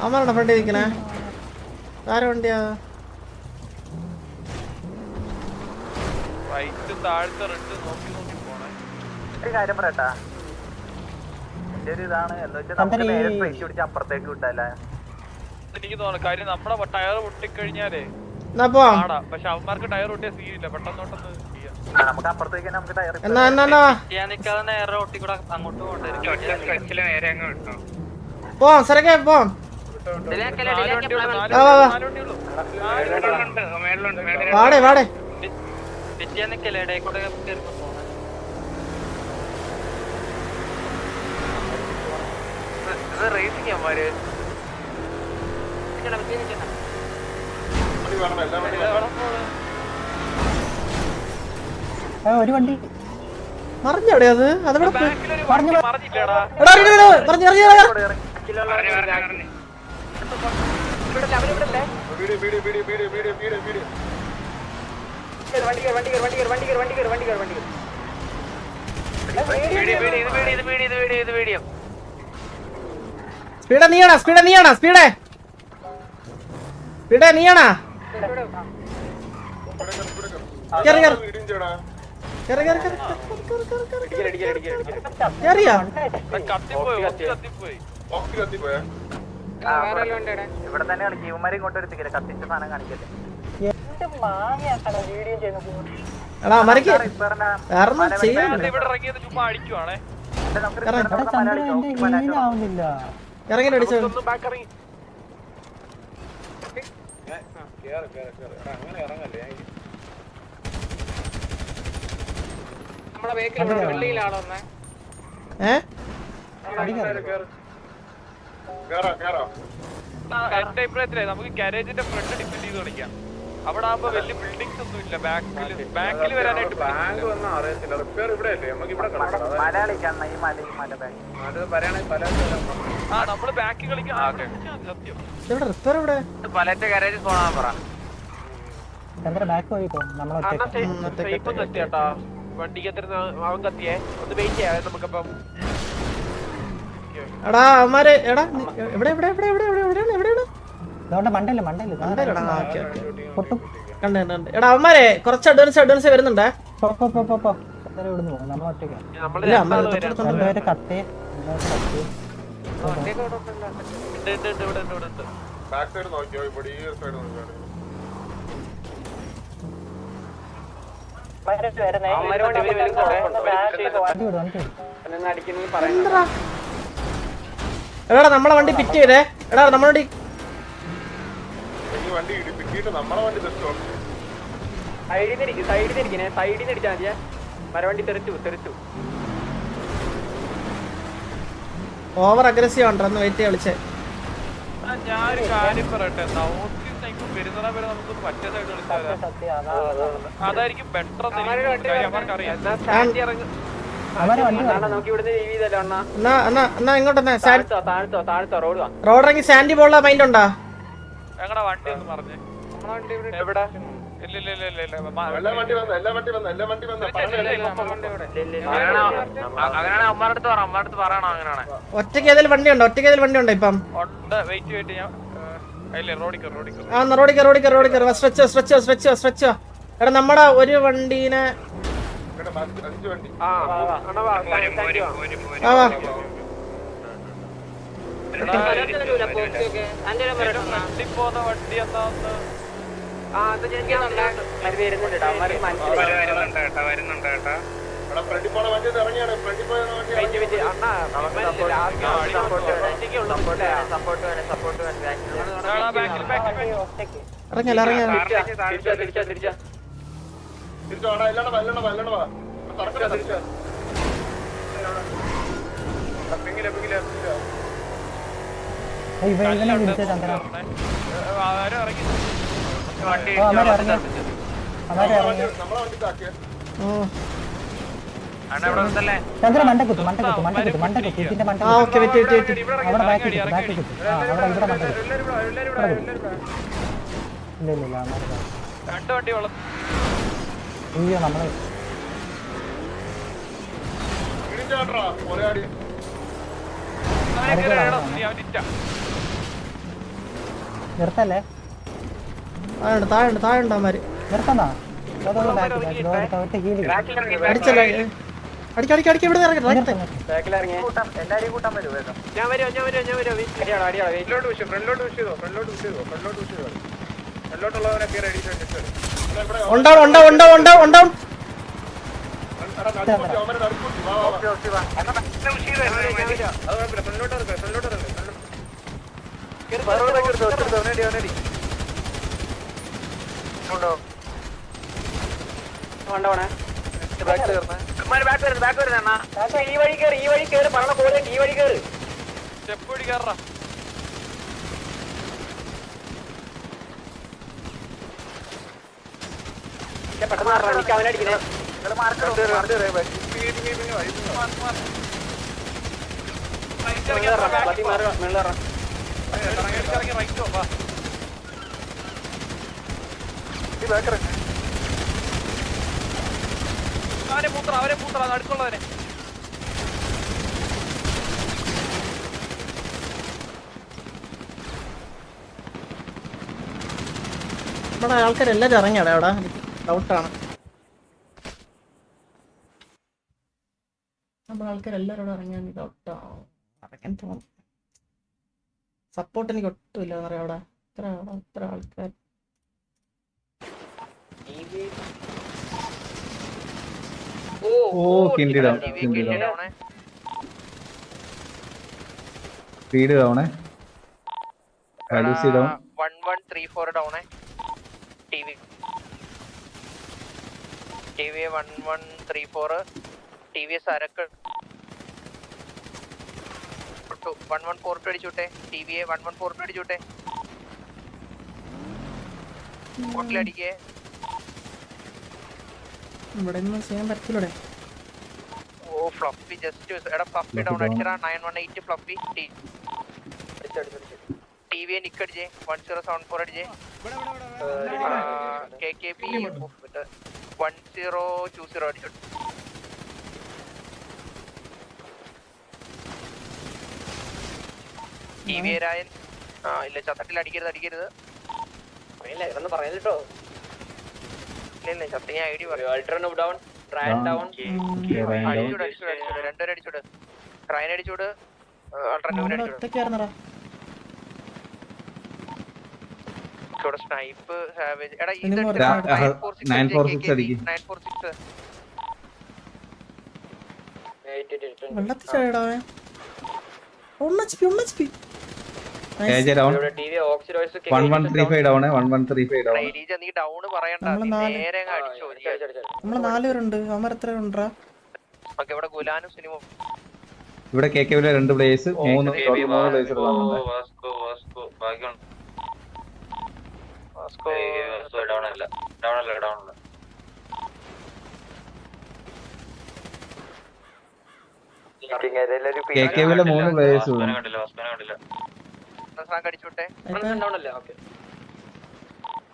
അവന്മാരുടെ ഫ്രണ്ടിൽ നിൽക്കണേ. ആരെ വണ്ടിയാ? കാര്യം പറയട്ടാ, എന്റെ ഒരു ഇതാണ് എന്ന് വെച്ചാൽ നമുക്ക് നേരെ സ്ട്രൈറ്റ് പിടിച്ച് അപ്പുറത്തേക്ക് വിട്ടല്ലേ. എനിക്ക് തോന്നുന്നു കാര്യം നമ്മുടെ ടയർ പൊട്ടിക്കഴിഞ്ഞാലേ പക്ഷെ അവന്മാർക്ക് ടയർ പൊട്ടിയ സീനില്ല. പെട്ടെന്നോട്ടൊന്ന് നമുക്ക് അപ്പുറത്തേക്ക് നമുക്ക് ടയർ നേരെ റോട്ടിൽ കൂടെ അങ്ങോട്ട് പോവാം സരക്കെ പോവാം. വാടേ വാടേ റേസിംഗ് അമ്മാര് ഒരു വണ്ടി മറിഞ്ഞവിടെ അത് അതവിടെ സ്പീഡ നീയാണോ? സ്പീഡ നീയാണോ? സ്പീഡേ സ്പീഡേ നീയാണോ? കേറി കേറി കേറി കേറി കേറിയാ? ഇവിടെ തന്നെ കളിക്കും. ഇവന്മാരെ ഇങ്ങോട്ട് എടുത്തില്ല, കത്തിച്ച സാധനം കാണിക്കല്ലേ. എടാ മരക്ക് വേറൊന്നും ചെയ്യാനില്ല. ഇറങ്ങി അടിച്ചു. നമുക്ക് ഗാരേജിന്റെ ഫ്രണ്ട് ഡിപ്പെൻഡ് ചെയ്ത് കളിക്കാം. അവിടെ ആകുമ്പോ വലിയ ബിൽഡിങ്സ് ഒന്നും ഇല്ല. ബാക്കിൽ വരാനായിട്ട് നമ്മള് ബാക്കിൽ കളിക്കാം. പലറ്റ ഗാരേജ് പോണാ പറ. വണ്ടിക്ക് എത്ര അവൻ കത്തിയേ ഒന്ന് വെയിറ്റ് ചെയ്യാം നമുക്കപ്പം. എടാ അവന്മാര് എടാ എവിടെ എവിടെ എവിടെ എവിടെ എവിടെയാണ് എവിടെയാണ്? എടാ അവന്മാരെ കുറച്ച് അഡ്വാൻസ് വരുന്നുണ്ടേ. എടാ നമ്മളെ വണ്ടി പിറ്റ് ചെയ്തേ. എടാ നമ്മളെ വണ്ടി ഓവർ അഗ്രസീവ് ഉണ്ടെന്ന് വെയിറ്റ് കളിച്ചേ. ഞാനൊരു കാര്യം പറയട്ടെ, പെരുന്നറ വരെ നമുക്ക് മറ്റേ സൈഡ് കളിച്ചാൽ അതായിരിക്കും ബെറ്റർ. റോഡിറങ്ങി സാൻഡി ബോളിലെ മൈൻഡ് ഉണ്ടാ? ഞങ്ങളുടെ വണ്ടി ഒന്ന് പറഞ്ഞേ. എവിടെ? ഒറ്റയ്ക്ക് ഏതെങ്കിലും വണ്ടി ഉണ്ടോ? ഒറ്റയ്ക്ക് ഏതെങ്കിലും വണ്ടി ഉണ്ടോ ഇപ്പം? എടാ നമ്മടെ ഒരു വണ്ടീനെ വണ്ടി നിർത്തല്ലേ താഴുണ്ട് അവന്മാര് നിർത്തന്നാ അടിച്ചല്ലേ അടിക്കടിക്കടിക്ക് ഇവിടെ ഇറങ്ങി എല്ലാരെയും കൂട്ടാൻ വരും വേഗം. ഉണ്ടാവും ഓക്കെ, ഓക്കെ, വാ. പറവൂരേക്ക് എടുത്തോ, അവനടി. കൊണ്ടോ. ഈ വഴി കേറ് പറഞ്ഞ പോലെ ഈ വഴി കേറ് സ്റ്റെപ്പ് വഴി കയറാ. പെട്ടെന്ന് എനിക്ക് അവനടിക്കുന്നേ നിങ്ങള് മാർക്ക് അവരെ മൂത്ര അടുക്കുള്ളവനെ. നമ്മുടെ ആൾക്കാരെല്ലാരും ഇറങ്ങിയാടെ അവിടെ ഡൗട്ടാണ്. നമ്മുടെ ആൾക്കാരെല്ലാരും അവിടെ ഇറങ്ങിയാൽ ഡൗട്ടാണ്. ഇറങ്ങാൻ തോന്നും. സപ്പോർട്ട് എനിക്ക് ഒട്ടുമില്ല എന്ന് പറയാം അവിടെ ഇത്ര ആൾക്കാർ. സ്പീഡ് ഡൗണേ 1134 ഡൗണേ ടിവി 1134 ടിവിഎസ് അരക്ക് 1142 അടിച്ചോട്ടെ ടിവിയെ 1142 അടിച്ചോട്ടെ അടിക്കേ ഇവിടെ ഒന്നും ചെയ്യാൻ പറ്റില്ലൂടെ. ഓ ഫ്ലഫി ജസ്റ്റ് എടാ ഫ്ലഫി ഡൗൺ അടിച്ചടാ 918 ഫ്ലഫി ടിവിയെ നിക്ക് അടിച്ചേ 1074 അടിച്ചേ കെകെപി 1020 അടിച്ചോട്ടെ ടിവിയെ രായൻ ഇല്ല ചത്തട്ടിൽ അടിക്കരുത് ഇതൊന്നും പറയുന്നത് കേട്ടോ ഇല്ല ചത്ത ഞാൻ ഐഡി പറയും അൾട്രാനോവ് ഡൗൺ ട്രയൻ ഡൗൺ രണ്ടുപേരും അടിച്ചോട് ട്രയൻ അടിച്ചോട് അൾട്രാനോവിനെ അടിച്ചോട് ഒറ്റയ്ക്കായിരുന്നടാ. സ്നൈപ്പ് സാവേജ് എടാ ഇനി ഇത് 946 അടിക്ക് 946 വെള്ളത്തിൽ ചാടാ. 1 HP age down 1135 down 1135 down നീ ഡൗൺ പറയണ്ട നേരെ അടിച്ചോ നമ്മള് 4 പേരുണ്ട്. അവന്മാർ എത്ര ഉണ്ടാ? ഇവിടെ ഗുലാനും സിനിമ ഇവിടെ കെകെവിലെ 2 പ്ലേയേഴ്സ് 3 പ്ലേയേഴ്സ് കെകെവിലെ 3 പ്ലേയേഴ്സ് അടിച്ചോട്ടെ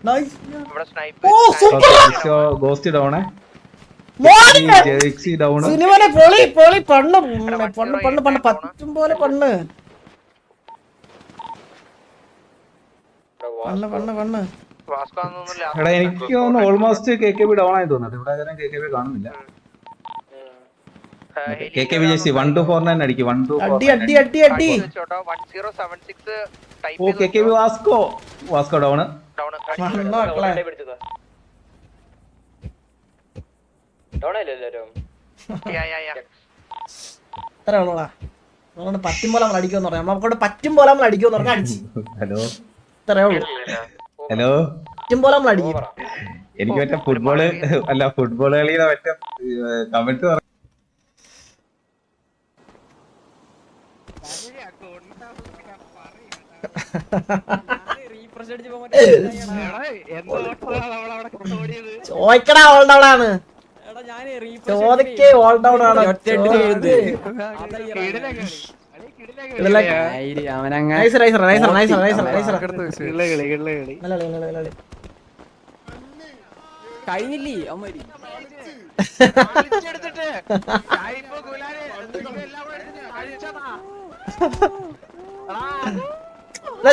നൈസ്. ഇവിടെ സ്നൈപ്പ് ഓ സൂപ്പർ. ഗോസ്റ്റ് ഡൗൺ ജെക്സി ഡൗൺ സിനിമയിലെ പൊളി പണ്ണ് പറ്റും പോലെ പണ്ണ് വാസ്കോ ഒന്നുമില്ല എടാ എനിക്ക് തോന്നുന്നു ഓൾമോസ്റ്റ് കെകെബി ഡൗൺ ആയി തോന്നുന്നത്. ഇവിടെ ആരും കെകെബി കാണുന്നില്ല. കെകെബി ജെസി 1249 അടിക്കും 1249 അടി. 1076 ടൈപ്പ് ഓ കെകെബി വാസ്കോ ഡൗൺ ഡൗൺ ഇത്ര ഉള്ളൂടാ. നമ്മളോട് പറ്റും പോലെ നമ്മൾ അടിക്കുമെന്ന് പറയാം. നമ്മളെ പറ്റും പോലെ നമ്മൾ അടിക്കുമെന്ന് പറഞ്ഞാൽ അടിച്ചു. ഹലോ ഇത്രേ ഉള്ളൂ. ഹലോ പറ്റും പോലെ നമ്മൾ അടിക്കും. എനിക്ക് മറ്റേ ഫുട്ബോൾ കളിയുടെ മറ്റേ കമന്റ് ചോദിക്കടാ ഓൾ ഡൗൺ ആണ്. ചോദിക്കേ ഓൾ ഡൗൺ ആണ്. കഴിഞ്ഞില്ലേ അമ്മരി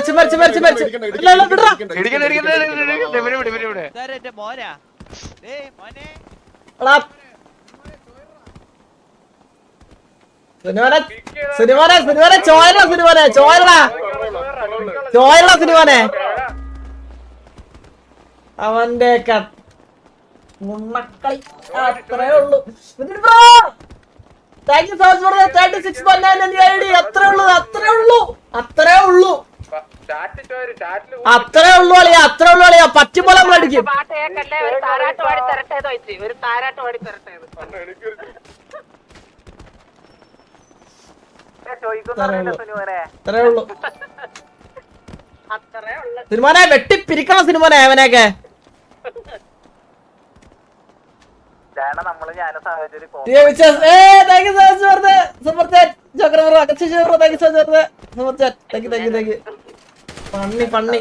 ചുമ്മാ ഇല്ല വിടറാ. എടാ സിനിമനെ ചോയല സിനിമനെ അവന്റെ മുണ്ണക്കളി അത്രേ ഉള്ളൂ. Thank you so much for 36.9 ID. അത്രേ ഉള്ളൂ അളിയാ, അത്രേ ഉള്ളൂ അളിയാ. പറ്റുമ്പോൾ നമ്മൾ അടിക്കും. അത്രേ ഉള്ളൂ സിനിമനെ വെട്ടിപ്പിരിക്കണം സിനിമനെ അവനെയൊക്കെ. പണ്ണി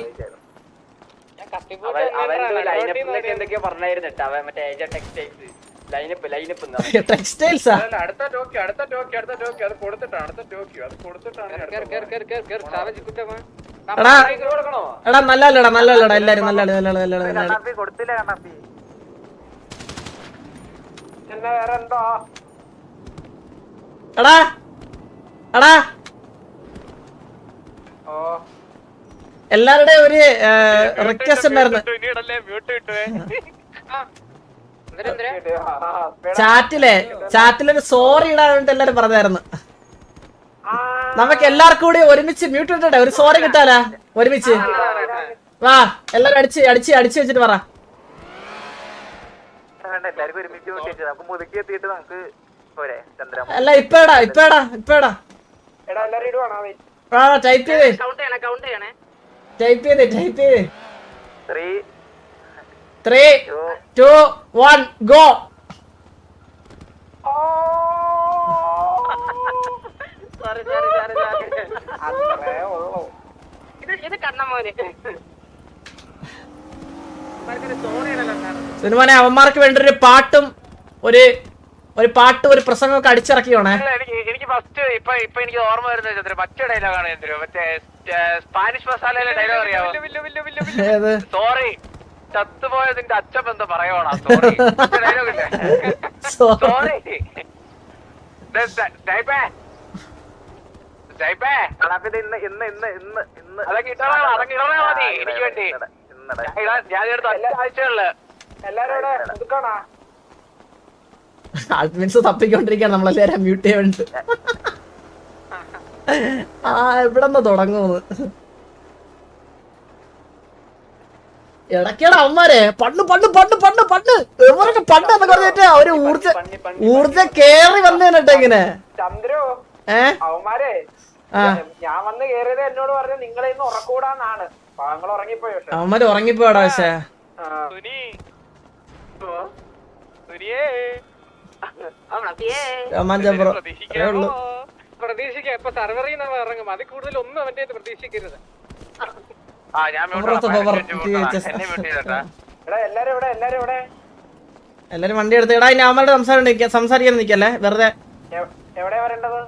ടെക്സ്റ്റൈൽസാ എടാ നല്ലല്ലടാ എല്ലാരും നല്ല കൊടുത്തില്ല കണ്ണാപ്പി. എടാ എല്ലാവരുടെയും ഒരു റിക്വസ്റ്റ് ഉണ്ടായിരുന്നു ചാറ്റിലൊരു സോറി ഇടാൻ വേണ്ടി എല്ലാരും പറഞ്ഞായിരുന്നു. നമുക്ക് എല്ലാവർക്കും കൂടി ഒരുമിച്ച് മ്യൂട്ട് ഇട്ടേ ഒരു സോറി കിട്ടാലാ ഒരുമിച്ച്. വാ എല്ലാരും അടിച്ച് വെച്ചിട്ട് പറ. എല്ലാവർക്കും ഒരുമിച്ച് നമുക്ക് മുതുക്കി എത്തിയിട്ട് നമുക്ക് പോരെ ചന്ദ്രൻ. അല്ല ഇപ്പേടാ ടൈപ്പ് ചെയ്തേ 3, 2, 1 ഗോ. സിനിമനെ അവന്മാർക്ക് വേണ്ടി ഒരു പാട്ടും ഒരു പ്രസംഗമൊക്കെ അടിച്ചിറക്കിയോണേ. എനിക്ക് ഫസ്റ്റ് ഇപ്പൊ എനിക്ക് ഓർമ്മ വരുന്നത് മറ്റേ ഡയലോഗാണ്. മറ്റേ സ്പാനിഷ് മസാലയിലെ ഡയലോഗ് അറിയാമോ? സോറി ചത്തുപോയ നിന്റെ അച്ഛൻ എന്താ പറയോണ സോറി ഡയലോഗ് ഇല്ലേ? സോറി അതൊക്കെ ഇട്ടോളാം മതി എനിക്ക് വേണ്ടി. ഞാൻ എടുത്ത ആഴ്ചകളില് അഡ്മിൻസ് തപ്പിക്കൊണ്ടിരിക്കാണ് നമ്മളെല്ലാരും മ്യൂട്ട് ചെയ്യാൻ വേണ്ടി. ഇവിടെ തുടങ്ങുന്നത് ഇടയ്ക്കട അവന്മാരെ പണ്ട് ഇവരൊക്കെ പണ്ട് എന്നൊക്കെ പറഞ്ഞിട്ട് അവര് ഊർജ കേറി വന്നേനട്ടെ ഇങ്ങനെ. ഞാൻ വന്ന് കേറിയത് എന്നോട് പറഞ്ഞു നിങ്ങളെ ഇന്ന് ഉറക്കൂടാന്നാണ്. അവന്മാര് ഉറങ്ങിപ്പോടാ. പക്ഷേ പ്രതീക്ഷിക്കാം. ഇപ്പൊ സർവറിൽ നിന്ന് ഇറങ്ങും. അതിൽ കൂടുതൽ ഒന്നും അവന്റെ പ്രതീക്ഷിക്കരുത്. എല്ലാരും വണ്ടി എടുത്ത് ഇനി അവന്മാരുടെ സംസാരിക്കാൻ നിക്കല്ലേ വെറുതെ. എവിടെ വരേണ്ടത്?